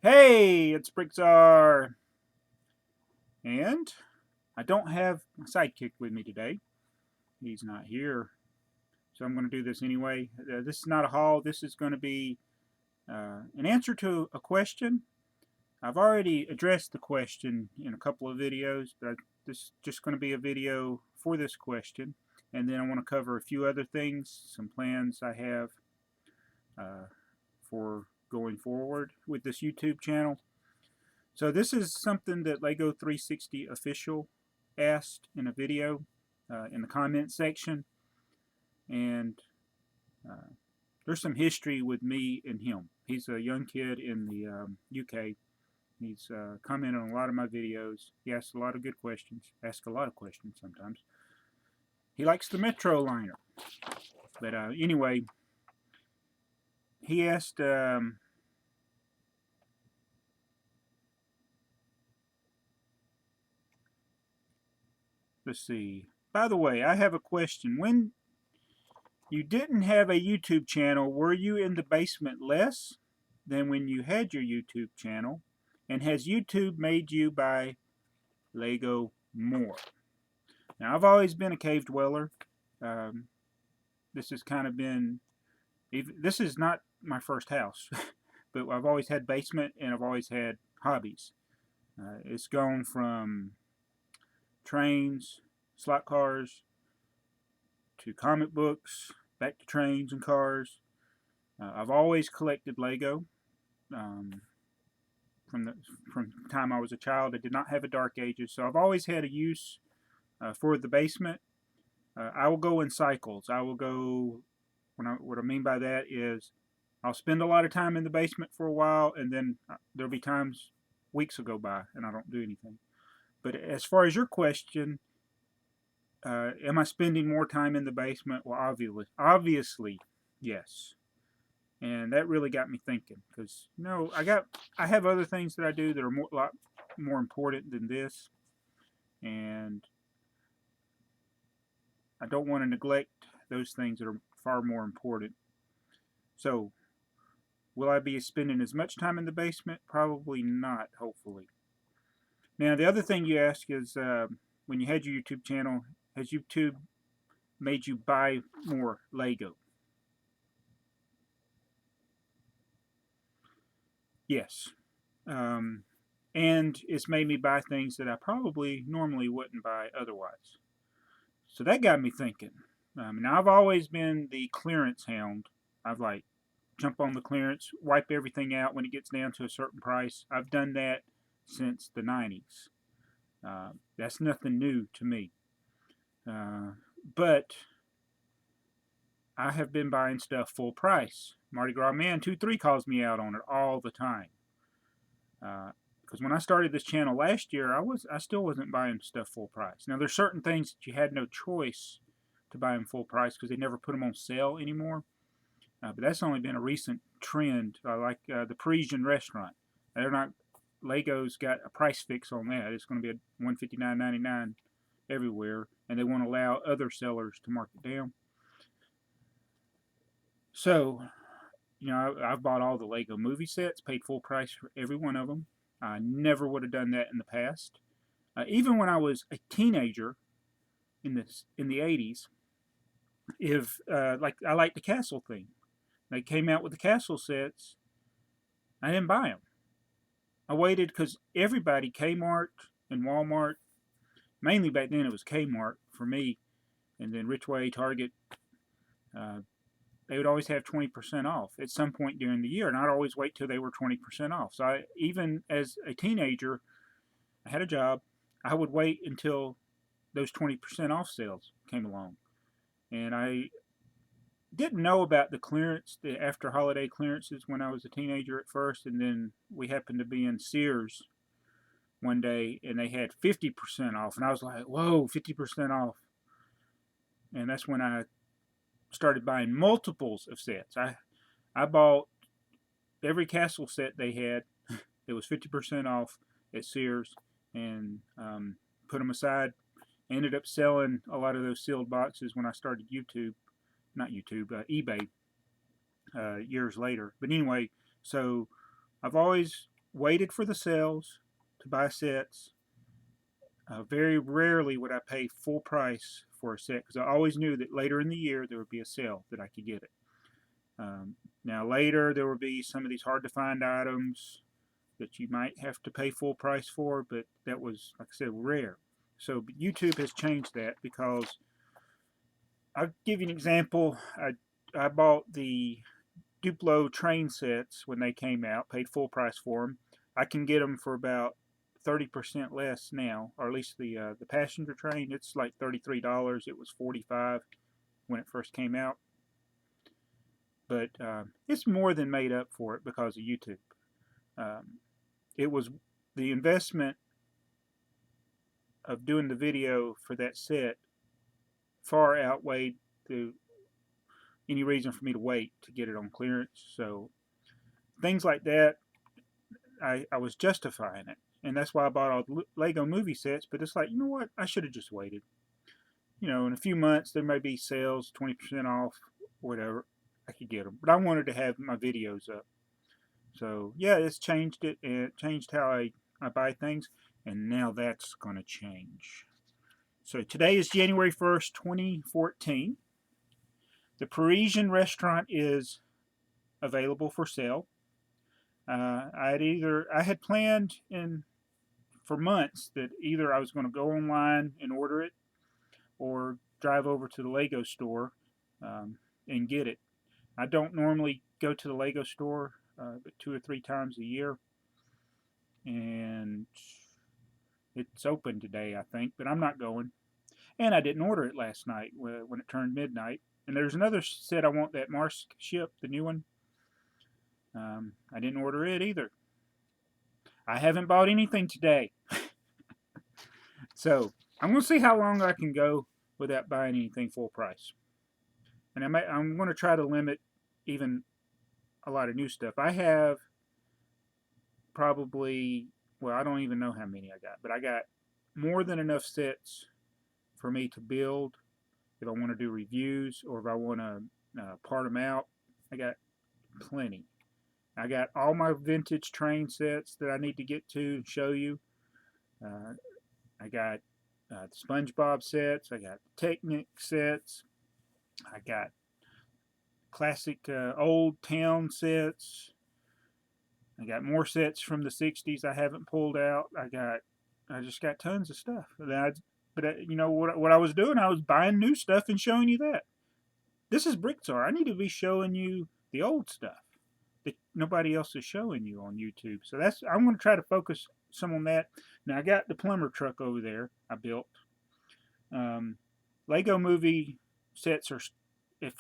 Hey, it's BRICKTSAR, and I don't have my sidekick with me today. He's not here, so I'm going to do this anyway. This is not a haul. This is going to be an answer to a question. I've already addressed the question in a couple of videos, but this is just going to be a video for this question. And then I want to cover a few other things, some plans I have for going forward with this YouTube channel. So this is something that Lego 360 Official asked in a video in the comment section, and there's some history with me and him. He's a young kid in the UK. He's commented on a lot of my videos. He asks a lot of good questions. Asks a lot of questions sometimes. He likes the Metro liner. But anyway, he asked... let's see. By the way, I have a question. When you didn't have a YouTube channel, were you in the basement less than when you had your YouTube channel? And has YouTube made you buy Lego more? Now, I've always been a cave dweller. This has kind of been... This is not my first house, but I've always had basement and I've always had hobbies. It's gone from trains, slot cars, to comic books, back to trains and cars. I've always collected Lego. From the time I was a child, I did not have a Dark Ages, so I've always had a use for the basement. I will go in cycles. I will go, what I mean by that is I'll spend a lot of time in the basement for a while, and then there'll be times, weeks will go by, and I don't do anything. But as far as your question, am I spending more time in the basement? Well, obviously, yes. And that really got me thinking, because I have other things that I do that are a lot more important than this, and I don't want to neglect those things that are far more important. So, will I be spending as much time in the basement? Probably not, hopefully. Now, the other thing you ask is, when you had your YouTube channel, has YouTube made you buy more Lego? Yes. And it's made me buy things that I probably normally wouldn't buy otherwise. So that got me thinking. Now, I've always been the clearance hound. I've jump on the clearance, wipe everything out when it gets down to a certain price. I've done that since the 90s. That's nothing new to me. But I have been buying stuff full price. Mardi Gras Man 23 calls me out on it all the time. Because when I started this channel last year, I still wasn't buying stuff full price. Now, there's certain things that you had no choice to buy them full price because they never put them on sale anymore. But that's only been a recent trend. Like the Parisian restaurant. They're not... Lego's got a price fix on that. It's going to be a $159.99 everywhere, and they won't allow other sellers to mark it down. So, I've bought all the Lego movie sets, paid full price for every one of them. I never would have done that in the past. Even when I was a teenager in the 80s, I liked the castle thing. They came out with the castle sets. I didn't buy them. I waited because everybody, Kmart and Walmart, mainly back then it was Kmart for me, and then Richway, Target, they would always have 20% off at some point during the year, and I'd always wait till they were 20% off. So even as a teenager, I had a job, I would wait until those 20% off sales came along. And I didn't know about the clearance, the after holiday clearances when I was a teenager at first, and then we happened to be in Sears one day and they had 50% off, and I was like, whoa, 50% off. And that's when I started buying multiples of sets. I bought every castle set they had. It was 50% off at Sears, and put them aside. Ended up selling a lot of those sealed boxes when I started eBay years later. But anyway, so I've always waited for the sales to buy sets. Very rarely would I pay full price for a set because I always knew that later in the year there would be a sale that I could get it. Now later there will be some of these hard to find items that you might have to pay full price for, but that was, like I said, rare. So YouTube has changed that because I'll give you an example. I bought the Duplo train sets when they came out, paid full price for them. I can get them for about 30% less now, or at least the passenger train. It's like $33. It was $45 when it first came out, but it's more than made up for it because of YouTube. It was the investment of doing the video for that set far outweighed any reason for me to wait to get it on clearance. So things like that, I was justifying it. And that's why I bought all the Lego movie sets. But it's like, you know what? I should have just waited. You know, in a few months, there may be sales, 20% off, whatever. I could get them. But I wanted to have my videos up. So, yeah, it's changed it. And it changed how I buy things. And now that's going to change. So today is January 1st, 2014. The Parisian restaurant is available for sale. I had planned for months that either I was going to go online and order it or drive over to the Lego store and get it. I don't normally go to the Lego store but 2 or 3 times a year, and it's open today, I think, but I'm not going. And I didn't order it last night when it turned midnight. And there's another set I want, that Mars ship, the new one. I didn't order it either. I haven't bought anything today. So I'm going to see how long I can go without buying anything full price. And I'm going to try to limit even a lot of new stuff. I have probably, well, I don't even know how many I got, but I got more than enough sets for me to build if I want to do reviews or if I want to part them out. I got plenty. I got all my vintage train sets that I need to get to and show you. I got the SpongeBob sets. I got Technic sets. I got classic old town sets. I got more sets from the 60s I haven't pulled out. I just got tons of stuff. But you know what I was doing? I was buying new stuff and showing you that. This is BRICKTSAR. I need to be showing you the old stuff that nobody else is showing you on YouTube. So I'm going to try to focus some on that. Now I got the plumber truck over there I built. Lego movie sets are that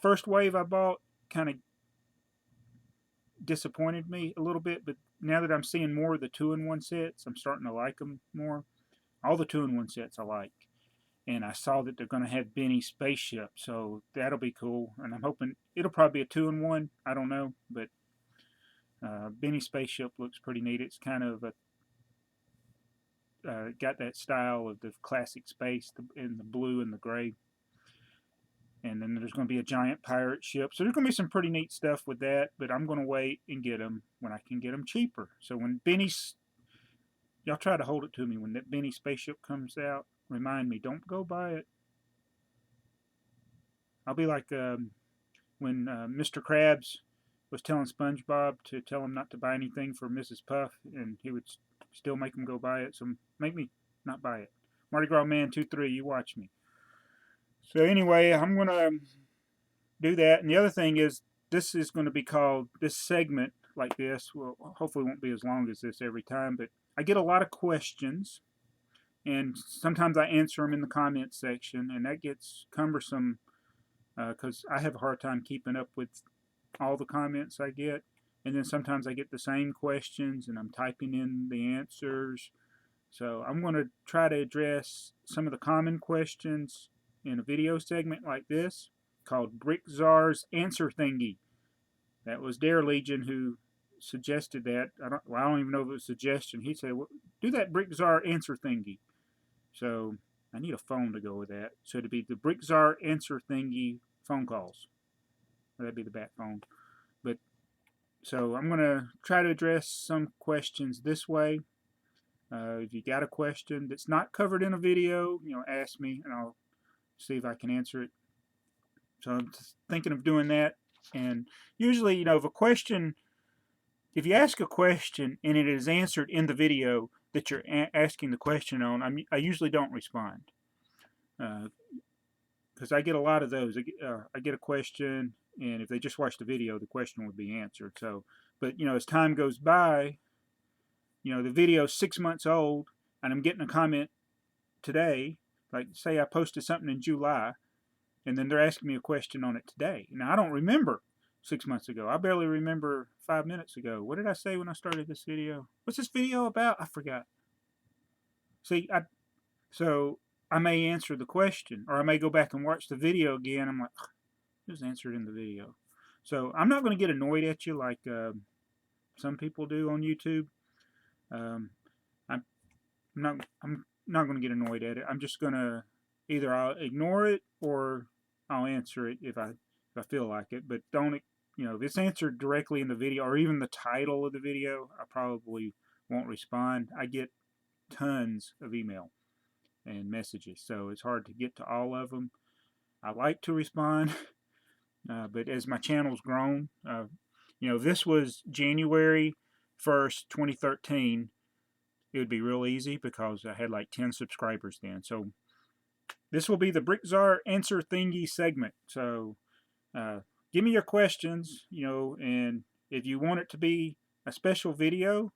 first wave I bought kind of disappointed me a little bit, but now that I'm seeing more of the 2-in-1 sets, I'm starting to like them more. All the 2-in-1 sets I like. And I saw that they're going to have Benny's spaceship, so that'll be cool. And I'm hoping it'll probably be a 2-in-1. I don't know, but Benny's spaceship looks pretty neat. It's kind of got that style of the classic space in the blue and the gray. And then there's going to be a giant pirate ship. So there's going to be some pretty neat stuff with that, but I'm going to wait and get them when I can get them cheaper. So when y'all try to hold it to me, when that Benny spaceship comes out, remind me, don't go buy it. I'll be like when Mr. Krabs was telling SpongeBob to tell him not to buy anything for Mrs. Puff, and he would still make him go buy it. So make me not buy it. Mardi Gras Man 2-3, you watch me. So anyway, I'm going to do that. And the other thing is, this is going to be called, this segment like this, well, hopefully won't be as long as this every time, but I get a lot of questions. And sometimes I answer them in the comments section, and that gets cumbersome because I have a hard time keeping up with all the comments I get. And then sometimes I get the same questions, and I'm typing in the answers. So I'm going to try to address some of the common questions in a video segment like this called BRICKTSAR's Answer Thingy. That was Dare Legion who suggested that. I don't even know if it was a suggestion. He said, well, do that BRICKTSAR Answer Thingy. So I need a phone to go with that. So it'd be the BRICKTSAR Answer Thingy phone calls. That'd be the bat phone. But So I'm going to try to address some questions this way. If you got a question that's not covered in a video, ask me and I'll see if I can answer it. So I'm thinking of doing that. And usually, if you ask a question and it is answered in the video that you're asking the question on, I usually don't respond. Because I get a lot of those. I get a question, and if they just watch the video, the question would be answered. So, but as time goes by, the video's 6 months old, and I'm getting a comment today. Like, say I posted something in July, and then they're asking me a question on it today. Now I don't remember 6 months ago. I barely remember 5 minutes ago. What did I say when I started this video? What's this video about? I forgot. See, so I may answer the question, or I may go back and watch the video again. I'm like, it was answered in the video. So I'm not going to get annoyed at you like some people do on YouTube. I'm not going to get annoyed at it. I'm just going to either I'll ignore it or I'll answer it if I feel like it. But don't, if it's answered directly in the video or even the title of the video, I probably won't respond. I get tons of email and messages, so it's hard to get to all of them. I like to respond, but as my channel's grown, this was January 1st, 2013. It would be real easy because I had like 10 subscribers then. So this will be the BRICKTSAR Answer Thingy segment. So give me your questions, and if you want it to be a special video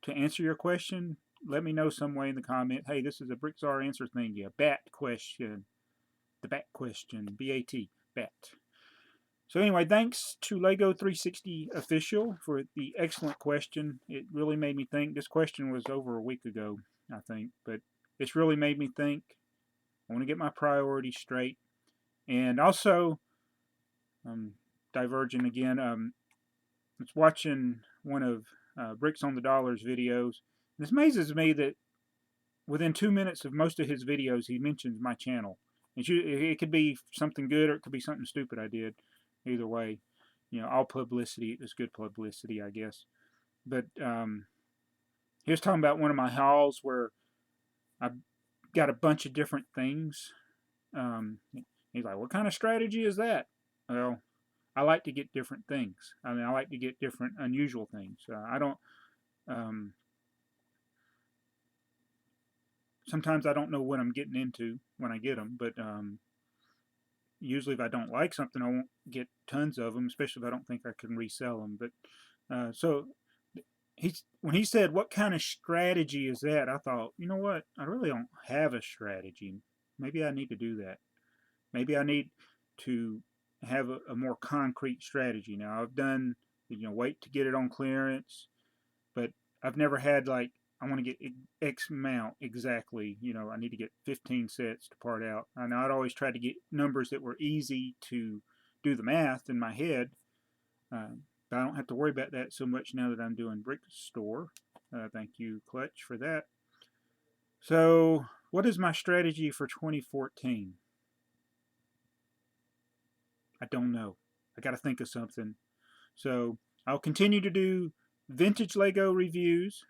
to answer your question, let me know some way in the comment. Hey, this is a BRICKTSAR Answer Thingy, a BAT question. The BAT question, B-A-T, BAT. So anyway, thanks to Lego 360 Official for the excellent question. It really made me think. This question was over a week ago, I think, but it's really made me think. I want to get my priorities straight. And also, diverging again, I was watching one of Bricks on the Dollars videos. This amazes me that within 2 minutes of most of his videos, he mentions my channel. It could be something good or it could be something stupid I did. Either way, all publicity is good publicity, I guess. But he was talking about one of my hauls where I got a bunch of different things. He's like, what kind of strategy is that? Well, I like to get different things. I mean, I like to get different unusual things. I don't, sometimes I don't know what I'm getting into when I get them, but usually if I don't like something, I won't get tons of them, especially if I don't think I can resell them. But so when he said, what kind of strategy is that? I thought, you know what? I really don't have a strategy. Maybe I need to do that. Maybe I need to have a more concrete strategy. Now, I've done, wait to get it on clearance, but I've never had like, I want to get X amount exactly. I need to get 15 sets to part out. And I'd always try to get numbers that were easy to do the math in my head. But I don't have to worry about that so much now that I'm doing BrickStore. Thank you, Clutch, for that. So, what is my strategy for 2014? I don't know. I got to think of something. So, I'll continue to do vintage Lego reviews,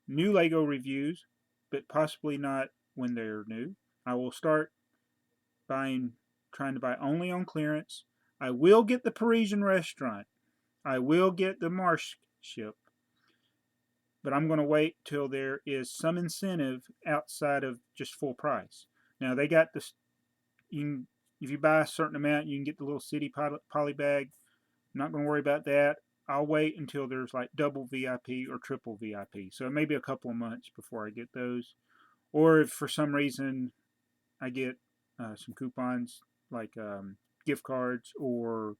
new Lego reviews, but possibly not when they're new. I will start trying to buy only on clearance. I will get the Parisian restaurant. I will get the Marsh ship. But I'm going to wait till there is some incentive outside of just full price. Now, they got this, if you buy a certain amount, you can get the little city poly bag. I'm not going to worry about that. I'll wait until there's like double VIP or triple VIP. So maybe a couple of months before I get those. Or if for some reason I get some coupons like gift cards or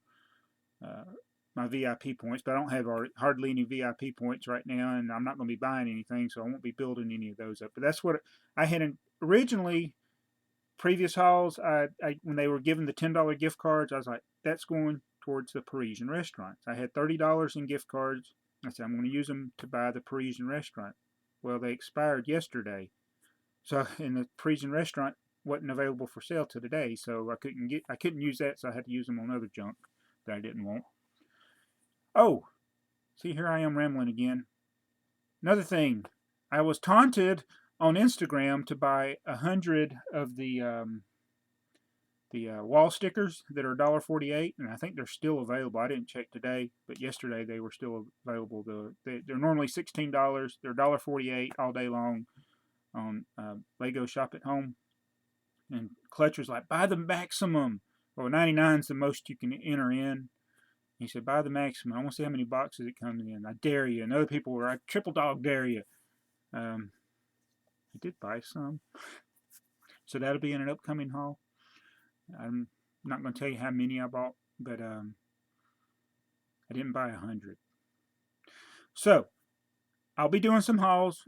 my VIP points, but I don't have hardly any VIP points right now, and I'm not going to be buying anything, so I won't be building any of those up. But that's what I had originally. Previous hauls, when they were giving the $10 gift cards, I was like, that's going towards the Parisian restaurants. I had $30 in gift cards. I said, I'm going to use them to buy the Parisian restaurant. Well, they expired yesterday. So, in the Parisian restaurant wasn't available for sale till today, so I couldn't use that, so I had to use them on other junk that I didn't want. Oh, see, here I am rambling again. Another thing, I was taunted on Instagram to buy 100 of the wall stickers that are $1.48, and I think they're still available. I didn't check today, but yesterday they were still available. They're normally $16. They're $1.48 all day long on Lego Shop at Home. And Clutch was like, buy the maximum. Well, 99 is the most you can enter in. He said, buy the maximum. I want to see how many boxes it comes in. I dare you. And other people were like, triple dog dare you. I did buy some. So that'll be in an upcoming haul. I'm not going to tell you how many I bought, but I didn't buy 100. So I'll be doing some hauls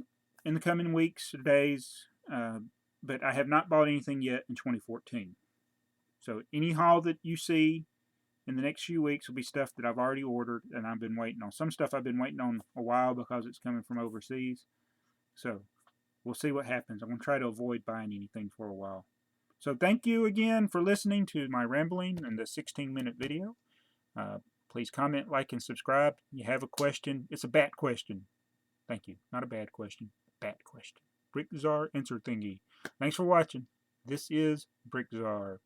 in the coming weeks or days, but I have not bought anything yet in 2014. So any haul that you see in the next few weeks will be stuff that I've already ordered and I've been waiting on. Some stuff I've been waiting on a while because it's coming from overseas. So we'll see what happens. I'm going to try to avoid buying anything for a while. So thank you again for listening to my rambling and the 16-minute video. Please comment, like, and subscribe. You have a question. It's a bat question. Thank you. Not a bad question. Bat question. BRICKTSAR Answer Thingy. Thanks for watching. This is BRICKTSAR.